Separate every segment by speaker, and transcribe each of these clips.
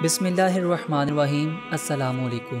Speaker 1: بسم اللہ الرحمن الرحیم۔ السلام علیکم۔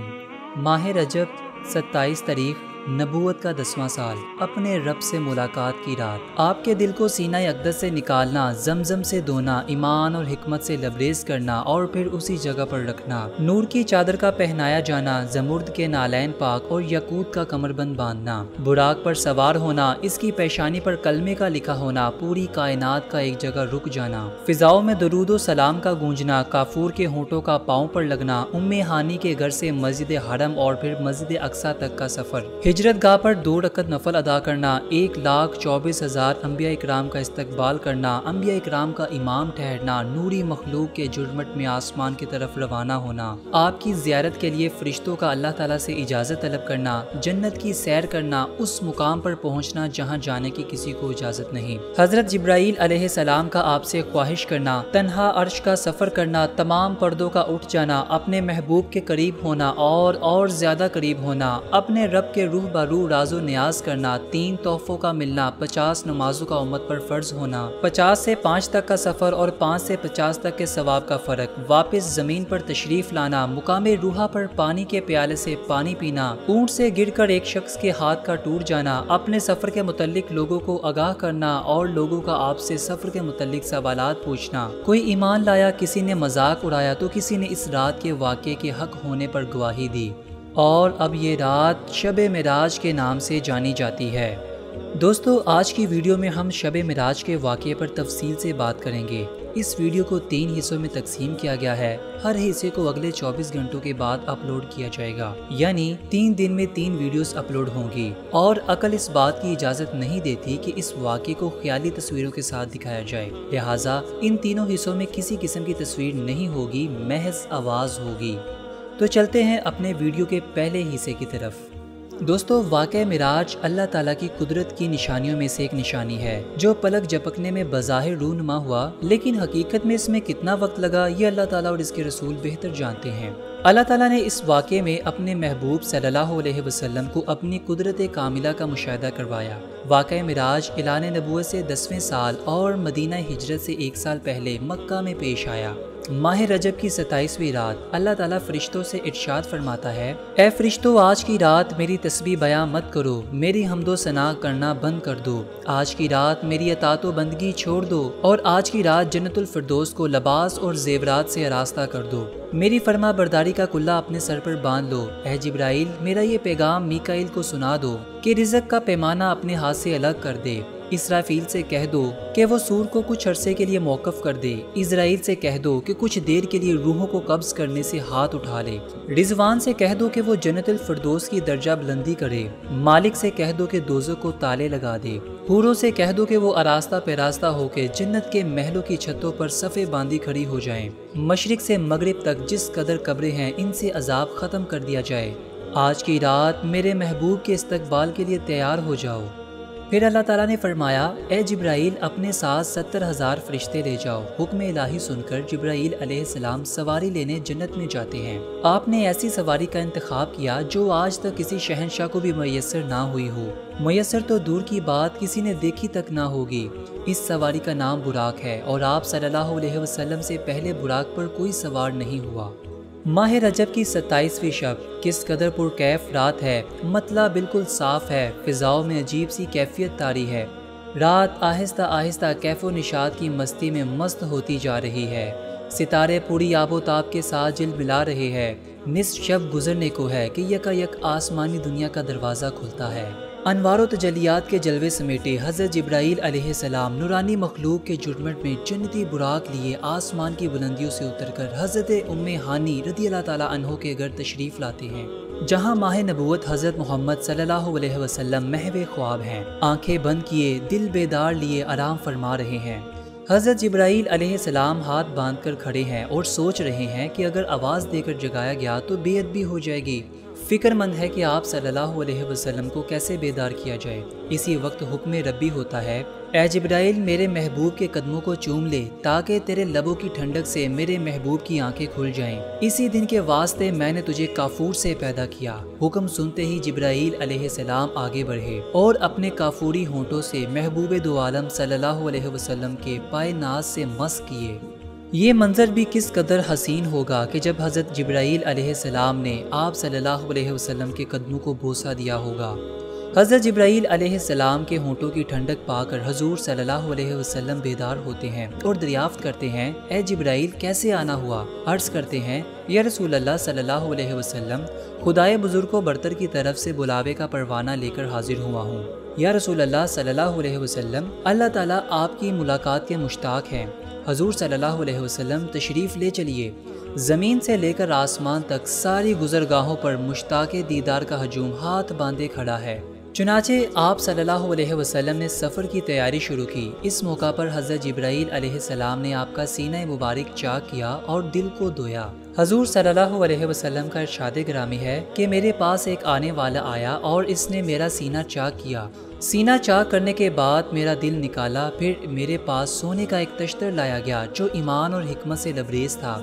Speaker 1: ماہ رجب 27 تاریخ، نبوت کا 10واں سال، اپنے رب سے ملاقات کی رات۔ آپ کے دل کو سینہ اقدس سے نکالنا، زمزم سے دھونا، ایمان اور حکمت سے لبریز کرنا اور پھر اسی جگہ پر رکھنا، نور کی چادر کا پہنایا جانا، زمرد کے نالین پاک اور یاقوت کا کمر بند باندھنا، براق پر سوار ہونا، اس کی پیشانی پر کلمے کا لکھا ہونا، پوری کائنات کا ایک جگہ رک جانا، فضاؤں میں درود و سلام کا گونجنا، کافور کے ہونٹوں کا پاؤں پر لگنا، ام-ے-ہانی کے گھر سے مسجد حرم اور پھر مسجد اقصیٰ تک کا سفر، ہجرت گاہ پر 2 رکعت نفل ادا کرنا، 1,24,000 انبیاء اکرام کا استقبال کرنا، انبیاء اکرام کا امام ٹھہرنا، نوری مخلوق کے جرمٹ میں آسمان کی طرف روانہ ہونا، آپ کی زیارت کے لیے فرشتوں کا اللہ تعالیٰ سے اجازت طلب کرنا، جنت کی سیر کرنا، اس مقام پر پہنچنا جہاں جانے کی کسی کو اجازت نہیں، حضرت جبرائیل علیہ السلام کا آپ سے خواہش کرنا، تنہا عرش کا سفر کرنا، تمام پردوں کا اٹھ جانا، اپنے محبوب کے قریب ہونا اور زیادہ قریب ہونا، اپنے رب کے روح بروح راز و نیاز کرنا، 3 تحفوں کا ملنا، 50 نمازوں کا امت پر فرض ہونا، 50 سے 5 تک کا سفر اور 5 سے 50 تک کے ثواب کا فرق، واپس زمین پر تشریف لانا، مقام روحا پر پانی کے پیالے سے پانی پینا، اونٹ سے گر کر ایک شخص کے ہاتھ کا ٹوٹ جانا، اپنے سفر کے متعلق لوگوں کو آگاہ کرنا اور لوگوں کا آپ سے سفر کے متعلق سوالات پوچھنا، کوئی ایمان لایا، کسی نے مذاق اڑایا تو کسی نے اس رات کے واقعے کے حق ہونے پر گواہی دی، اور اب یہ رات شب معراج کے نام سے جانی جاتی ہے۔ دوستو، آج کی ویڈیو میں ہم شب معراج کے واقعے پر تفصیل سے بات کریں گے۔ اس ویڈیو کو 3 حصوں میں تقسیم کیا گیا ہے، ہر حصے کو اگلے 24 گھنٹوں کے بعد اپلوڈ کیا جائے گا، یعنی 3 دن میں 3 ویڈیوز اپلوڈ ہوں گی، اور عقل اس بات کی اجازت نہیں دیتی کہ اس واقعے کو خیالی تصویروں کے ساتھ دکھایا جائے، لہٰذا ان تینوں حصوں میں کسی قسم کی تصویر نہیں ہوگی، محض آواز ہوگی۔ تو چلتے ہیں اپنے ویڈیو کے پہلے حصے کی طرف۔ دوستو، واقعہ معراج اللہ تعالیٰ کی قدرت کی نشانیوں میں سے ایک نشانی ہے، جو پلک جھپکنے میں بظاہر رونما ہوا، لیکن حقیقت میں اس میں کتنا وقت لگا یہ اللہ تعالیٰ اور اس کے رسول بہتر جانتے ہیں۔ اللہ تعالیٰ نے اس واقعے میں اپنے محبوب صلی اللہ علیہ وسلم کو اپنی قدرت کاملہ کا مشاہدہ کروایا۔ واقعہ معراج اعلان نبوت سے 10ویں سال اور مدینہ ہجرت سے 1 سال پہلے مکہ میں پیش آیا۔ ماہ رجب کی 27ویں رات اللہ تعالیٰ فرشتوں سے ارشاد فرماتا ہے، اے فرشتوں، آج کی رات میری تسبیح بیان مت کرو، میری حمد و ثنا کرنا بند کر دو، آج کی رات میری اطاعت و بندگی چھوڑ دو، اور آج کی رات جنت الفردوس کو لباس اور زیورات سے آراستہ کر دو، میری فرما برداری کا کلہ اپنے سر پر باندھ لو، اے جبرائیل، میرا یہ پیغام میکائیل کو سنا دو کہ رزق کا پیمانہ اپنے ہاتھ سے الگ کر دے، اسرافیل سے کہہ دو کہ وہ سور کو کچھ عرصے کے لیے موقف کر دے، اسرائیل سے کہہ دو کہ کچھ دیر کے لیے روحوں کو قبض کرنے سے ہاتھ اٹھا لے، رضوان سے کہہ دو کہ وہ جنت الفردوس کی درجہ بلندی کرے، مالک سے کہہ دو کہ دوزخ کو تالے لگا دے، حوروں سے کہہ دو کہ وہ آراستہ پیراستہ ہو کے جنت کے محلوں کی چھتوں پر صفیں باندھی کھڑی ہو جائیں، مشرق سے مغرب تک جس قدر قبریں ہیں ان سے عذاب ختم کر دیا جائے، آج کی رات میرے محبوب کے استقبال کے لیے تیار ہو جاؤ۔ پھر اللہ تعالیٰ نے فرمایا، اے جبرائیل، اپنے ساتھ 70,000 فرشتے لے جاؤ۔ حکم الہی سن کر جبرائیل علیہ السلام سواری لینے جنت میں جاتے ہیں۔ آپ نے ایسی سواری کا انتخاب کیا جو آج تک کسی شہنشاہ کو بھی میسر نہ ہوئی ہو، میسر تو دور کی بات کسی نے دیکھی تک نہ ہوگی۔ اس سواری کا نام براق ہے، اور آپ صلی اللہ علیہ وسلم سے پہلے براق پر کوئی سوار نہیں ہوا۔ ماہ رجب کی 27ویں شب کس قدر پرکیف رات ہے، مطلع بالکل صاف ہے، فضاؤں میں عجیب سی کیفیت طاری ہے، رات آہستہ آہستہ کیف و نشاط کی مستی میں مست ہوتی جا رہی ہے، ستارے پوری آب و تاب کے ساتھ جل ملا رہے ہیں، نصف شب گزرنے کو ہے کہ یکا یک آسمانی دنیا کا دروازہ کھلتا ہے، انوار و تجلیات کے جلوے سمیٹے حضرت جبرائیل علیہ السلام نورانی مخلوق کے جرمٹ میں جنتی براق لیے آسمان کی بلندیوں سے اتر کر حضرت اُمے-hani رضی اللہ تعالیٰ عنہ کے گھر تشریف لاتے ہیں، جہاں ماہ نبوت حضرت محمد صلی اللہ علیہ وسلم محو خواب ہیں، آنکھیں بند کیے دل بیدار لیے آرام فرما رہے ہیں۔ حضرت جبرائیل علیہ السلام ہاتھ باندھ کر کھڑے ہیں اور سوچ رہے ہیں کہ اگر آواز دے کر جگایا گیا تو بے ادبی ہو جائے گی، فکر مند ہے کہ آپ صلی اللہ علیہ وسلم کو کیسے بیدار کیا جائے۔ اسی وقت حکم ربی ہوتا ہے، اے جبرائیل میرے محبوب کے قدموں کو چوم لے تاکہ تیرے لبوں کی ٹھنڈک سے میرے محبوب کی آنکھیں کھل جائیں۔ اسی دن کے واسطے میں نے تجھے کافور سے پیدا کیا۔ حکم سنتے ہی جبرائیل علیہ السلام آگے بڑھے اور اپنے کافوری ہونٹوں سے محبوب دو عالم صلی اللہ علیہ وسلم کے پائے ناز سے مس کیے۔ یہ منظر بھی کس قدر حسین ہوگا کہ جب حضرت جبرائیل علیہ السلام نے آپ صلی اللہ علیہ وسلم کے قدموں کو بوسہ دیا ہوگا۔ حضرت جبرائیل علیہ السلام کے ہونٹوں کی ٹھنڈک پا کر حضور صلی اللہ علیہ وسلم بیدار ہوتے ہیں اور دریافت کرتے ہیں، اے جبرائیل کیسے آنا ہوا؟ عرض کرتے ہیں، یا رسول اللہ صلی اللہ علیہ وسلم، خدائے بزرگ و برتر کی طرف سے بلاوے کا پروانہ لے کر حاضر ہوا ہوں۔ یا رسول اللہ صلی اللہ علیہ وسلم، اللہ تعالیٰ آپ کی ملاقات کے مشتاق ہیں۔ حضور صلی اللہ علیہ وسلم تشریف لے چلیے۔ زمین سے لے کر آسمان تک ساری گزرگاہوں پر مشتاق دیدار کا ہجوم ہاتھ باندھے کھڑا ہے۔ چنانچہ آپ صلی اللہ علیہ وسلم نے سفر کی تیاری شروع کی۔ اس موقع پر حضرت جبرائیل علیہ السلام نے آپ کا سینہ مبارک چاک کیا اور دل کو دھویا۔ حضور صلی اللہ علیہ وسلم کا ارشاد گرامی ہے کہ میرے پاس ایک آنے والا آیا اور اس نے میرا سینہ چاک کیا۔ سینہ چاک کرنے کے بعد میرا دل نکالا، پھر میرے پاس سونے کا ایک تشتر لایا گیا جو ایمان اور حکمت سے لبریز تھا۔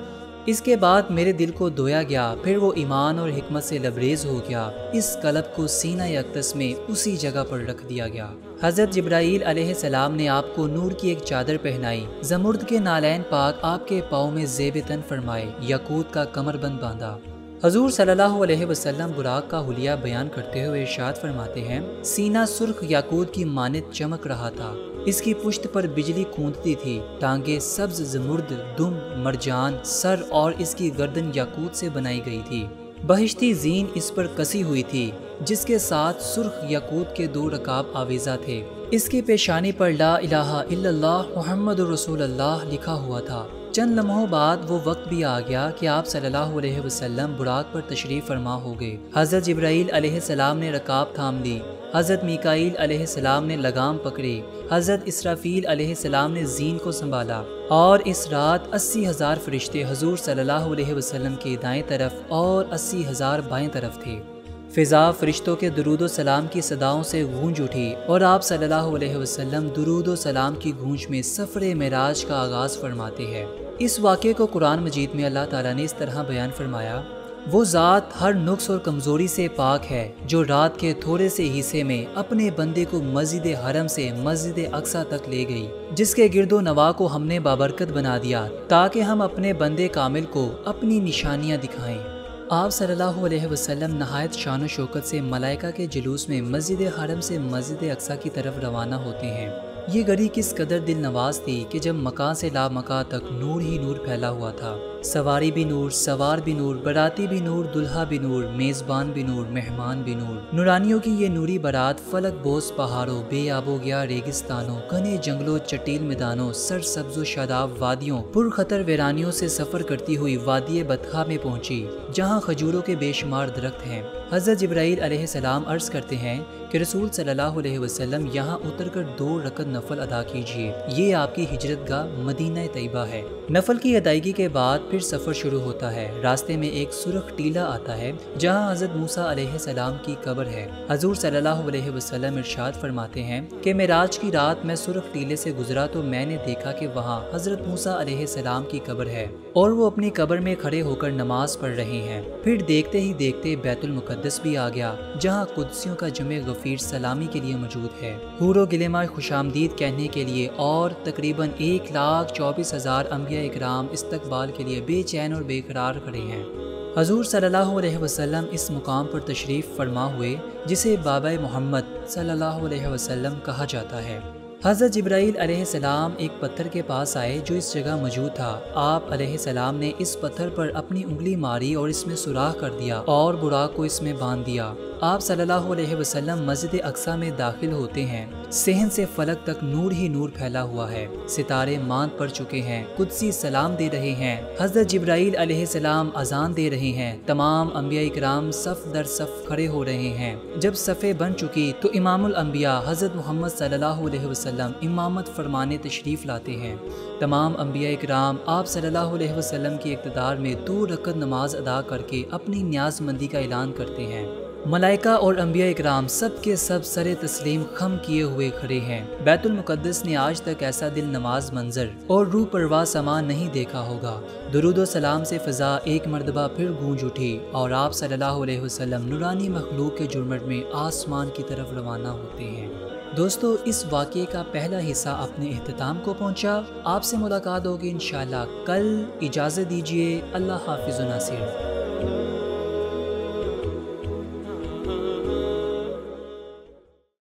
Speaker 1: اس کے بعد میرے دل کو دھویا گیا، پھر وہ ایمان اور حکمت سے لبریز ہو گیا۔ اس قلب کو سینہ اقدس میں اسی جگہ پر رکھ دیا گیا۔ حضرت جبرائیل علیہ السلام نے آپ کو نور کی ایک چادر پہنائی، زمرد کے نالین پاک آپ کے پاؤں میں زیب تن فرمائے، یاقوت کا کمر بند باندھا۔ حضور صلی اللہ علیہ وسلم براق کا حلیہ بیان کرتے ہوئے ارشاد فرماتے ہیں، سینہ سرخ یاقوت کی مانند چمک رہا تھا، اس کی پشت پر بجلی کھونتی تھی، ٹانگیں سبز زمرد، دم مرجان، سر اور اس کی گردن یاقوت سے بنائی گئی تھی۔ بہشتی زین اس پر کسی ہوئی تھی جس کے ساتھ سرخ یاقوت کے 2 رکاب آویزہ تھے۔ اس کی پیشانی پر لا الہ الا اللہ محمد رسول اللہ لکھا ہوا تھا۔ چند لمحوں بعد وہ وقت بھی آ گیا کہ آپ صلی اللہ علیہ وسلم براق پر تشریف فرما ہو گئے۔ حضرت جبرائیل علیہ السلام نے رکاب تھام لی، حضرت میکائیل علیہ السلام نے لگام پکڑی، حضرت اسرافیل علیہ السلام نے زین کو سنبھالا، اور اس رات 80,000 فرشتے حضور صلی اللہ علیہ وسلم کے دائیں طرف اور 80,000 بائیں طرف تھے۔ فضا فرشتوں کے درود و سلام کی صداؤں سے گونج اٹھی اور آپ صلی اللہ علیہ وسلم درود و سلام کی گونج میں سفر معراج کا آغاز فرماتے ہیں۔ اس واقعے کو قرآن مجید میں اللہ تعالیٰ نے اس طرح بیان فرمایا، وہ ذات ہر نقص اور کمزوری سے پاک ہے جو رات کے تھوڑے سے حصے میں اپنے بندے کو مسجد حرم سے مسجد اقصیٰ تک لے گئی، جس کے گرد و نواح کو ہم نے بابرکت بنا دیا تاکہ ہم اپنے بندے کامل کو اپنی نشانیاں دکھائیں۔ آپ صلی اللہ علیہ وسلم نہایت شان و شوکت سے ملائکہ کے جلوس میں مسجد حرم سے مسجد اقصیٰ کی طرف روانہ ہوتے ہیں۔ یہ گھڑی کس قدر دل نواز تھی کہ جب مکان سے لا مکان تک نور ہی نور پھیلا ہوا تھا، سواری بھی نور، سوار بھی نور، براتی بھی نور، دلہا بھی نور، میزبان بھی نور، مہمان بھی نور۔ نورانیوں کی یہ نوری برات فلک بوس پہاڑوں، بے آب و گیا ریگستانوں، گھنے جنگلوں، چٹیل میدانوں، سر سبز و شاداب وادیوں، پرخطر ویرانیوں سے سفر کرتی ہوئی وادی بطحا میں پہنچی جہاں کھجوروں کے بے شمار درخت ہیں۔ حضرت جبرائیل علیہ السلام عرض کرتے ہیں کہ رسول صلی اللہ علیہ وسلم یہاں اتر کر 2 رکعت نفل ادا کیجیے، یہ آپ کی ہجرت گاہ مدینہ طیبہ ہے۔ نفل کی ادائیگی کے بعد پھر سفر شروع ہوتا ہے۔ راستے میں ایک سرخ ٹیلہ آتا ہے جہاں حضرت موسیٰ علیہ السلام کی قبر ہے۔ حضور صلی اللہ علیہ وسلم ارشاد فرماتے ہیں کہ معراج کی رات میں سرخ ٹیلے سے گزرا تو میں نے دیکھا کہ وہاں حضرت موسیٰ علیہ السلام کی قبر ہے اور وہ اپنی قبر میں کھڑے ہو کر نماز پڑھ رہے ہیں۔ پھر دیکھتے ہی دیکھتے بیت المقدس بھی آ گیا جہاں قدسیوں کا جمع غفیر سلامی کے لیے موجود ہے، حور و گلیمہ خوش آمدید کہنے کے لیے، اور تقریباً 1,24,000 انبیاء اکرام استقبال کے لیے بے چین اور بے قرار کھڑے ہیں۔ حضور صلی اللہ علیہ وسلم اس مقام پر تشریف فرما ہوئے جسے بابا محمد صلی اللہ علیہ وسلم کہا جاتا ہے۔ حضرت جبرائیل علیہ السلام ایک پتھر کے پاس آئے جو اس جگہ موجود تھا۔ آپ علیہ السلام نے اس پتھر پر اپنی انگلی ماری اور اس میں سوراخ کر دیا اور براق کو اس میں باندھ دیا۔ آپ صلی اللہ علیہ وسلم مسجد اقصیٰ میں داخل ہوتے ہیں۔ صحن سے فلک تک نور ہی نور پھیلا ہوا ہے، ستارے ماند پڑ چکے ہیں، قدسی سلام دے رہے ہیں، حضرت جبرائیل علیہ السلام اذان دے رہے ہیں، تمام انبیاء اکرام صف در صف کھڑے ہو رہے ہیں۔ جب صفیں بن چکی تو امام الانبیاء حضرت محمد صلی اللہ علیہ وسلم امامت فرمانے تشریف لاتے ہیں۔ تمام انبیاء اکرام آپ صلی اللہ علیہ وسلم کی اقتدار میں 2 رکعت نماز ادا کر کے اپنی نیاز مندی کا اعلان کرتے ہیں۔ ملائکہ اور انبیاء اکرام سب کے سب سر تسلیم خم کیے ہوئے کھڑے ہیں۔ بیت المقدس نے آج تک ایسا دل نواز منظر اور روح پرواہ سما نہیں دیکھا ہوگا۔ درود و سلام سے فضا ایک مرتبہ پھر گونج اٹھی اور آپ صلی اللہ علیہ وسلم نورانی مخلوق کے جرمٹ میں آسمان کی طرف روانہ ہوتے ہیں۔ دوستو، اس واقعے کا پہلا حصہ اپنے اختتام کو پہنچا۔ آپ سے ملاقات ہوگی انشاءاللہ کل۔ اجازت دیجیے، اللہ حافظ و ناصر۔